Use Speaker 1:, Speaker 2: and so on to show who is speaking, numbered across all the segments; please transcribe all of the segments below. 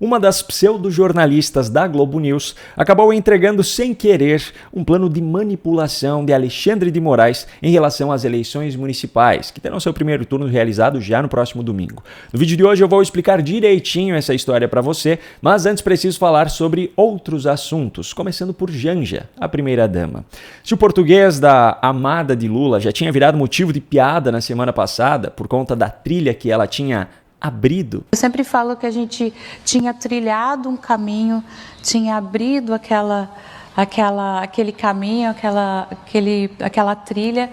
Speaker 1: Uma das pseudo-jornalistas da Globo News acabou entregando sem querer um plano de manipulação de Alexandre de Moraes em relação às eleições municipais, que terão seu primeiro turno realizado já no próximo domingo. No vídeo de hoje eu vou explicar direitinho essa história para você, mas antes preciso falar sobre outros assuntos, começando por Janja, a primeira-dama. Se o português da amada de Lula já tinha virado motivo de piada na semana passada por conta da trilha que ela tinha abrido.
Speaker 2: Eu sempre falo que a gente tinha trilhado um caminho, tinha abrido aquele caminho, aquela trilha,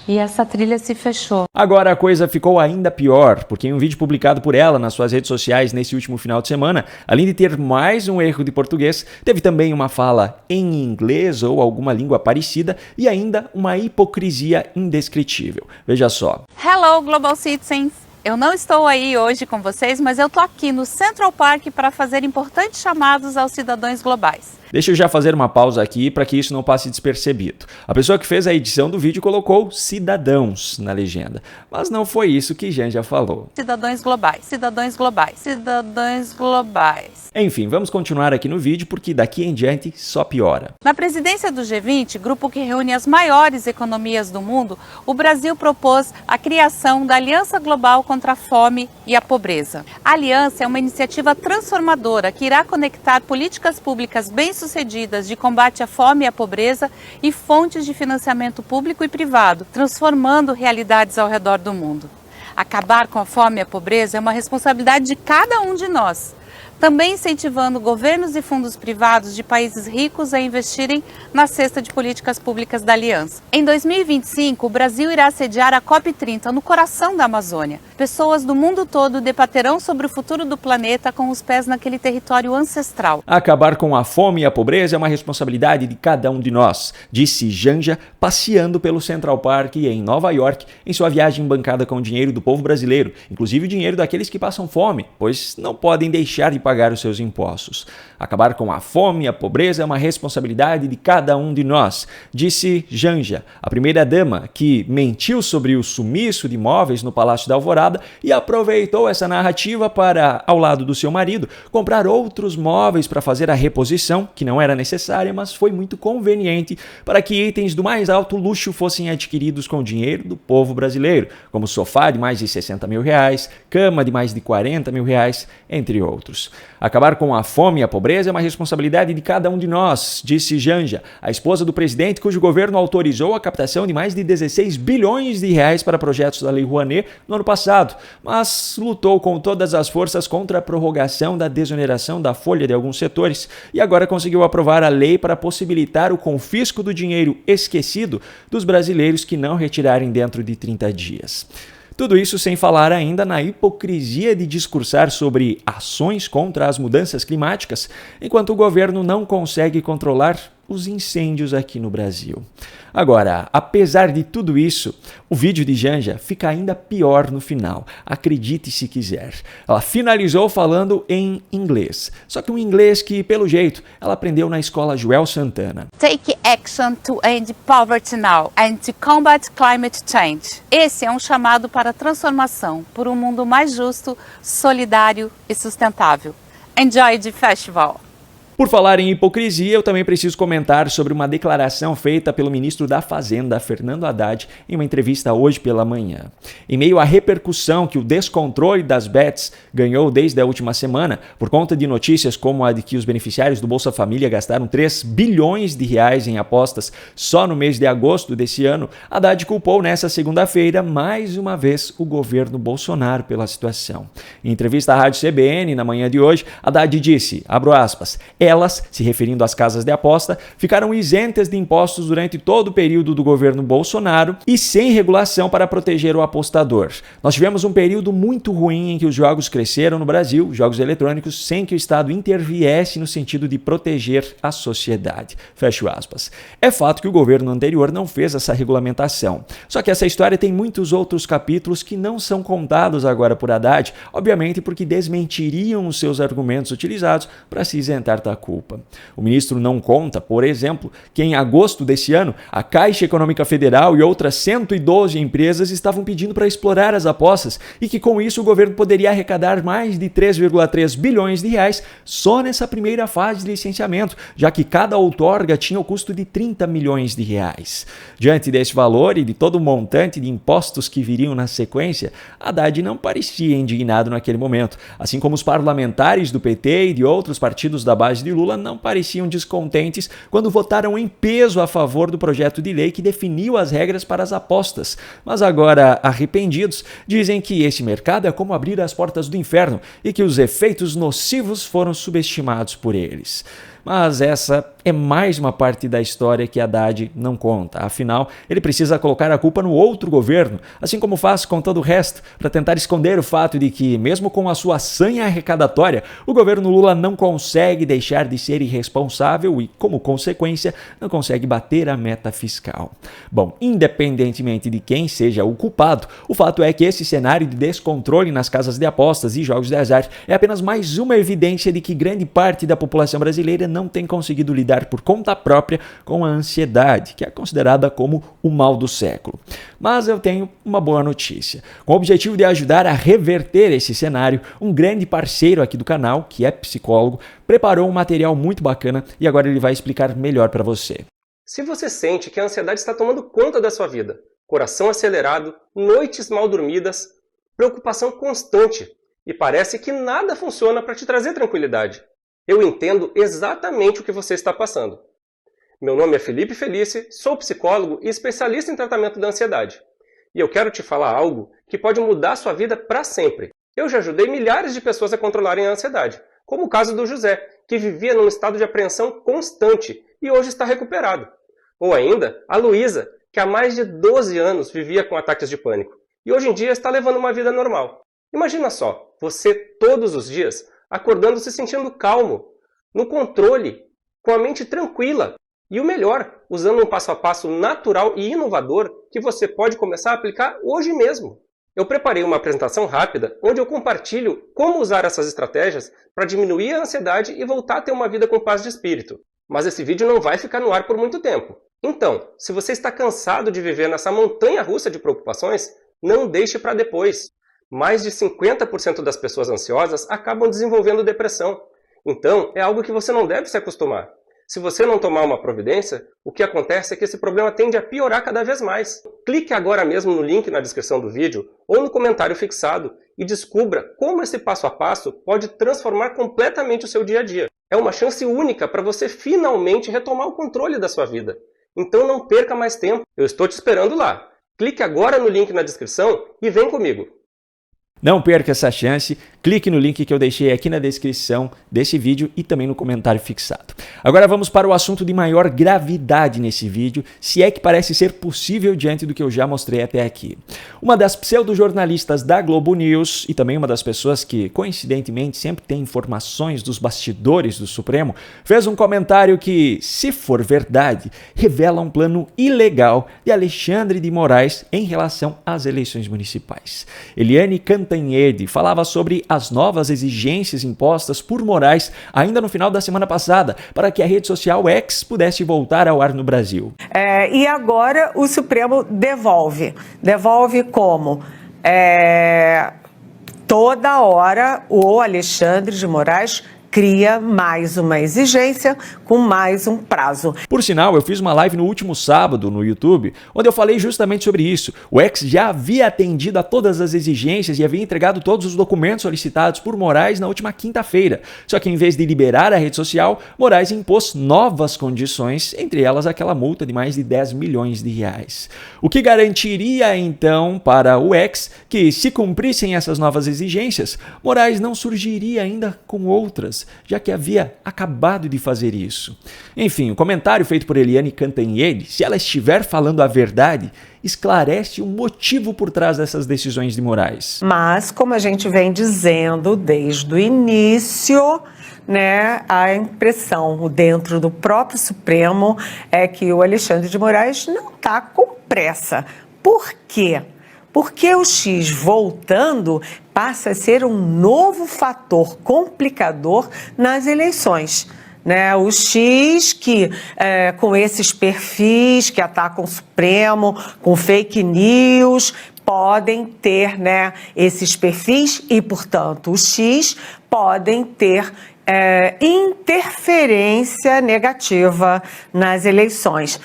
Speaker 2: e essa trilha se fechou.
Speaker 1: Agora a coisa ficou ainda pior, porque em um vídeo publicado por ela nas suas redes sociais nesse último final de semana, além de ter mais um erro de português, teve também uma fala em inglês ou alguma língua parecida e ainda uma hipocrisia indescritível. Veja só.
Speaker 3: Hello, Global Citizens! Eu não estou aí hoje com vocês, mas eu estou aqui no Central Park para fazer importantes chamados aos cidadãos globais.
Speaker 1: Deixa eu já fazer uma pausa aqui para que isso não passe despercebido. A pessoa que fez a edição do vídeo colocou cidadãos na legenda, mas não foi isso que Janja falou.
Speaker 3: Cidadãos globais, cidadãos globais, cidadãos globais.
Speaker 1: Enfim, vamos continuar aqui no vídeo porque daqui em diante só piora.
Speaker 3: Na presidência do G20, grupo que reúne as maiores economias do mundo, o Brasil propôs a criação da Aliança Global contra a Fome e a Pobreza. A aliança é uma iniciativa transformadora que irá conectar políticas públicas bem-sucedidas de combate à fome e à pobreza e fontes de financiamento público e privado, transformando realidades ao redor do mundo. Acabar com a fome e a pobreza é uma responsabilidade de cada um de nós, também incentivando governos e fundos privados de países ricos a investirem na cesta de políticas públicas da Aliança. Em 2025, o Brasil irá sediar a COP30 no coração da Amazônia. Pessoas do mundo todo debaterão sobre o futuro do planeta com os pés naquele território ancestral.
Speaker 1: Acabar com a fome e a pobreza é uma responsabilidade de cada um de nós, disse Janja, passeando pelo Central Park em Nova York em sua viagem bancada com o dinheiro do povo brasileiro, inclusive o dinheiro daqueles que passam fome, pois não podem deixar de pagar os seus impostos. Acabar com a fome e a pobreza é uma responsabilidade de cada um de nós, disse Janja, a primeira-dama que mentiu sobre o sumiço de imóveis no Palácio da Alvorada e aproveitou essa narrativa para, ao lado do seu marido, comprar outros móveis para fazer a reposição, que não era necessária, mas foi muito conveniente para que itens do mais alto luxo fossem adquiridos com dinheiro do povo brasileiro, como sofá de mais de 60 mil reais, cama de mais de 40 mil reais, entre outros. Acabar com a fome e a pobreza é uma responsabilidade de cada um de nós, disse Janja, a esposa do presidente cujo governo autorizou a captação de mais de 16 bilhões de reais para projetos da Lei Rouanet no ano passado, mas lutou com todas as forças contra a prorrogação da desoneração da folha de alguns setores e agora conseguiu aprovar a lei para possibilitar o confisco do dinheiro esquecido dos brasileiros que não retirarem dentro de 30 dias. Tudo isso sem falar ainda na hipocrisia de discursar sobre ações contra as mudanças climáticas, enquanto o governo não consegue controlar os incêndios aqui no Brasil. Agora, apesar de tudo isso, o vídeo de Janja fica ainda pior no final, acredite se quiser. Ela finalizou falando em inglês, só que um inglês que, pelo jeito, ela aprendeu na escola Joel Santana.
Speaker 3: Take action to end poverty now and to combat climate change. Esse é um chamado para a transformação por um mundo mais justo, solidário e sustentável. Enjoy the festival!
Speaker 1: Por falar em hipocrisia, eu também preciso comentar sobre uma declaração feita pelo ministro da Fazenda, Fernando Haddad, em uma entrevista hoje pela manhã. Em meio à repercussão que o descontrole das bets ganhou desde a última semana, por conta de notícias como a de que os beneficiários do Bolsa Família gastaram 3 bilhões de reais em apostas só no mês de agosto desse ano, Haddad culpou nessa segunda-feira mais uma vez o governo Bolsonaro pela situação. Em entrevista à Rádio CBN, na manhã de hoje, Haddad disse, abro aspas, elas, se referindo às casas de aposta, ficaram isentas de impostos durante todo o período do governo Bolsonaro e sem regulação para proteger o apostador. Nós tivemos um período muito ruim em que os jogos cresceram no Brasil, jogos eletrônicos, sem que o Estado interviesse no sentido de proteger a sociedade. Fecho aspas. É fato que o governo anterior não fez essa regulamentação. Só que essa história tem muitos outros capítulos que não são contados agora por Haddad, obviamente porque desmentiriam os seus argumentos utilizados para se isentar da culpa. O ministro não conta, por exemplo, que em agosto desse ano, a Caixa Econômica Federal e outras 112 empresas estavam pedindo para explorar as apostas e que com isso o governo poderia arrecadar mais de 3,3 bilhões de reais só nessa primeira fase de licenciamento, já que cada outorga tinha o custo de 30 milhões de reais. Diante desse valor e de todo o montante de impostos que viriam na sequência, Haddad não parecia indignado naquele momento, assim como os parlamentares do PT e de outros partidos da base de Lula não pareciam descontentes quando votaram em peso a favor do projeto de lei que definiu as regras para as apostas. Mas agora, arrependidos, dizem que esse mercado é como abrir as portas do inferno e que os efeitos nocivos foram subestimados por eles. Mas essa é mais uma parte da história que Haddad não conta. Afinal, ele precisa colocar a culpa no outro governo, assim como faz com todo o resto, para tentar esconder o fato de que, mesmo com a sua sanha arrecadatória, o governo Lula não consegue deixar de ser irresponsável e, como consequência, não consegue bater a meta fiscal. Bom, independentemente de quem seja o culpado, o fato é que esse cenário de descontrole nas casas de apostas e jogos de azar é apenas mais uma evidência de que grande parte da população brasileira não tem conseguido lidar por conta própria com a ansiedade, que é considerada como o mal do século. Mas eu tenho uma boa notícia. Com o objetivo de ajudar a reverter esse cenário, um grande parceiro aqui do canal, que é psicólogo, preparou um material muito bacana e agora ele vai explicar melhor para você.
Speaker 4: Se você sente que a ansiedade está tomando conta da sua vida, coração acelerado, noites mal dormidas, preocupação constante e parece que nada funciona para te trazer tranquilidade, eu entendo exatamente o que você está passando. Meu nome é Felipe Felice, sou psicólogo e especialista em tratamento da ansiedade. E eu quero te falar algo que pode mudar a sua vida para sempre. Eu já ajudei milhares de pessoas a controlarem a ansiedade, como o caso do José, que vivia num estado de apreensão constante e hoje está recuperado. Ou ainda, a Luísa, que há mais de 12 anos vivia com ataques de pânico e hoje em dia está levando uma vida normal. Imagina só, você todos os dias acordando se sentindo calmo, no controle, com a mente tranquila. E o melhor, usando um passo a passo natural e inovador que você pode começar a aplicar hoje mesmo. Eu preparei uma apresentação rápida onde eu compartilho como usar essas estratégias para diminuir a ansiedade e voltar a ter uma vida com paz de espírito. Mas esse vídeo não vai ficar no ar por muito tempo. Então, se você está cansado de viver nessa montanha-russa de preocupações, não deixe para depois. Mais de 50% das pessoas ansiosas acabam desenvolvendo depressão. Então, é algo que você não deve se acostumar. Se você não tomar uma providência, o que acontece é que esse problema tende a piorar cada vez mais. Clique agora mesmo no link na descrição do vídeo ou no comentário fixado e descubra como esse passo a passo pode transformar completamente o seu dia a dia. É uma chance única para você finalmente retomar o controle da sua vida. Então não perca mais tempo. Eu estou te esperando lá. Clique agora no link na descrição e vem comigo.
Speaker 1: Não perca essa chance, clique no link que eu deixei aqui na descrição desse vídeo e também no comentário fixado. Agora vamos para o assunto de maior gravidade nesse vídeo, se é que parece ser possível diante do que eu já mostrei até aqui. Uma das pseudojornalistas da Globo News e também uma das pessoas que, coincidentemente, sempre tem informações dos bastidores do Supremo, fez um comentário que, se for verdade, revela um plano ilegal de Alexandre de Moraes em relação às eleições municipais. Eliane Cantanhede falava sobre as novas exigências impostas por Moraes ainda no final da semana passada para que a rede social X pudesse voltar ao ar no Brasil.
Speaker 5: E agora o Supremo devolve. Devolve como? Toda hora o Alexandre de Moraes cria mais uma exigência com mais um prazo.
Speaker 1: Por sinal, eu fiz uma live no último sábado no YouTube, onde eu falei justamente sobre isso. O X já havia atendido a todas as exigências e havia entregado todos os documentos solicitados por Moraes na última quinta-feira. Só que em vez de liberar a rede social, Moraes impôs novas condições, entre elas aquela multa de mais de 10 milhões de reais. O que garantiria então para o X que, se cumprissem essas novas exigências, Moraes não surgiria ainda com outras, já que havia acabado de fazer isso. Enfim, o comentário feito por Eliane Cantanhede, se ela estiver falando a verdade, esclarece o motivo por trás dessas decisões de Moraes.
Speaker 5: Mas, como a gente vem dizendo desde o início, a impressão dentro do próprio Supremo é que o Alexandre de Moraes não está com pressa. Por quê? Porque o X voltando passa a ser um novo fator complicador nas eleições. né? O X que, com esses perfis que atacam o Supremo, com fake news, podem ter, né, esses perfis e, portanto, o X podem ter interferência negativa nas eleições.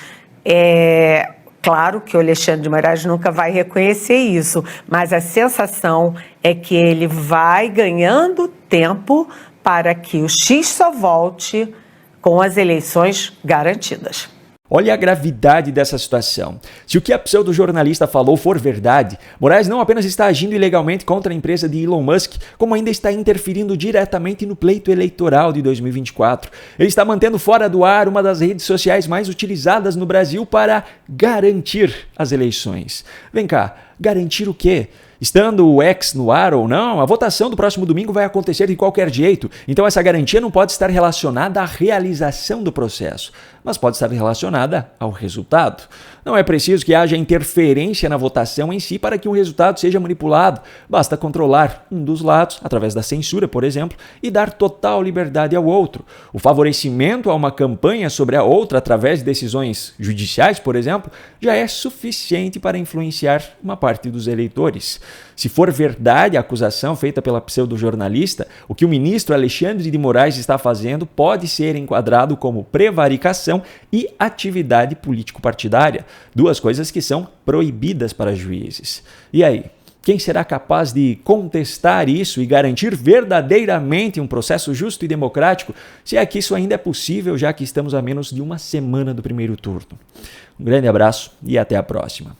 Speaker 5: Claro que o Alexandre de Moraes nunca vai reconhecer isso, mas a sensação é que ele vai ganhando tempo para que o X só volte com as eleições garantidas.
Speaker 1: Olha a gravidade dessa situação. Se o que a pseudo-jornalista falou for verdade, Moraes não apenas está agindo ilegalmente contra a empresa de Elon Musk, como ainda está interferindo diretamente no pleito eleitoral de 2024. Ele está mantendo fora do ar uma das redes sociais mais utilizadas no Brasil para garantir as eleições. Vem cá, garantir o quê? Estando o X no ar ou não, a votação do próximo domingo vai acontecer de qualquer jeito, então essa garantia não pode estar relacionada à realização do processo, mas pode estar relacionada ao resultado. Não é preciso que haja interferência na votação em si para que um resultado seja manipulado. Basta controlar um dos lados, através da censura, por exemplo, e dar total liberdade ao outro. O favorecimento a uma campanha sobre a outra através de decisões judiciais, por exemplo, já é suficiente para influenciar uma parte dos eleitores. Se for verdade a acusação feita pela pseudo-jornalista, o que o ministro Alexandre de Moraes está fazendo pode ser enquadrado como prevaricação e atividade político-partidária, duas coisas que são proibidas para juízes. E aí? Quem será capaz de contestar isso e garantir verdadeiramente um processo justo e democrático, se é que isso ainda é possível, já que estamos a menos de uma semana do primeiro turno? Um grande abraço e até a próxima.